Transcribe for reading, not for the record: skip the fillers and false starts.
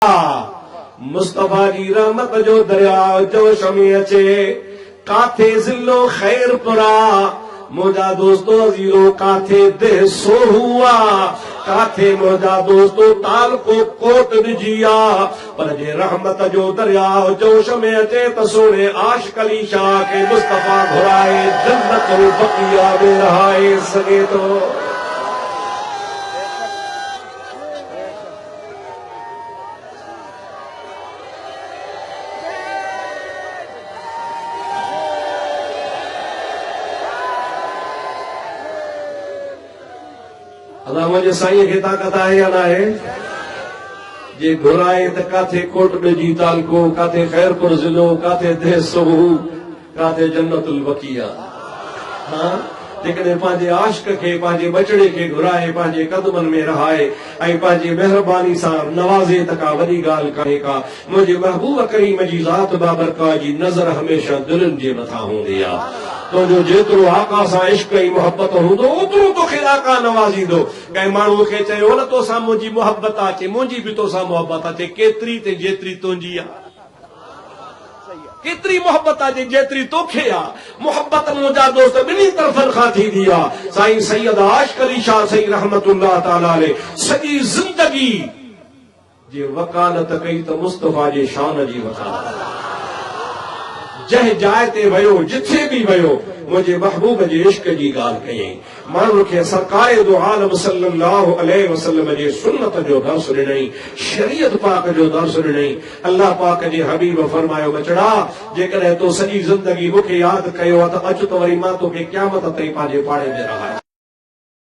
मुस्तफा जी रहमत जो दरिया जोश में अचे काथे ज़िलो खैर पुरा मुझा दोस्तो अज़ीरो काथे दे सो हुआ काथे मुझा दोस्तो ताल को कोट दिजिया पर जे रहमत जो दरिया जोश में अचे तो सोने आशिक़ अली शाह के मुस्तफा घुराए जन्नतुल बक़िया में रहाए सके तो अल्लाह मुझे साईं खे ताकत आहे या न आहे जे घुराए त काथे कोट जी तालको काथे खैरपुर ज़िलो काथे देसोहू काथे जन्नतुल बक़िया हां जेकॾहिं पंहिंजे आशिक़ खे पंहिंजे बचड़े खे घुराए पंहिंजे कदमनि में रहाए ऐं पंहिंजी महिरबानी सां नवाज़े त का वॾी ॻाल्हि कान्हे का मुंहिंजे महबूब करीम जी ज़ात बाबरका जी नज़र हमेशह दिलनि जे मथां हूंदी आहे तो जो जेतिरो आका सां इश्क ऐं मोहब्बत हूंदो ओतिरो तोखे आका नवाज़ींदो कंहिं माण्हूअ खे चयो न तोसां मुंहिंजी मोहब्बत अचे मुंहिंजी बि तोसां मोहब्बत अचे केतिरी ते जेतिरी तुंहिंजी आहे केतिरी मोहब्बत आहे जेतिरी तोखे आहे मोहब्बत मुंहिंजा दोस्त ॿिन्ही तरफ़नि खां थींदी आहे साईं सैयद आशिक़ अली शाह साईं रहमतुल्लाह ताला अलैहि सॼी ज़िंदगी जे वकालत कई त मुस्तफा जे शान जी वकालत जंहिं जाइ ते वियो जिथे बि वियो मुंहिंजे महबूब जे इश्क जी ॻाल्हि कयईं माण्हुनि खे सरकारे दो आलम सल्लल्लाहु अलैहि वसल्लम जे सुन्नत जो दर्स ॾिनई शरीयत पाक जो दर्स ॾिनई अल्लाह पाक जे हबीब फरमायो बचड़ा जेकॾहिं तो सॼी ज़िंदगी मूंखे यादि कयो आहे त अचु त वरी मां तोखे क़यामत ताईं पंहिंजे पाड़े में रहाए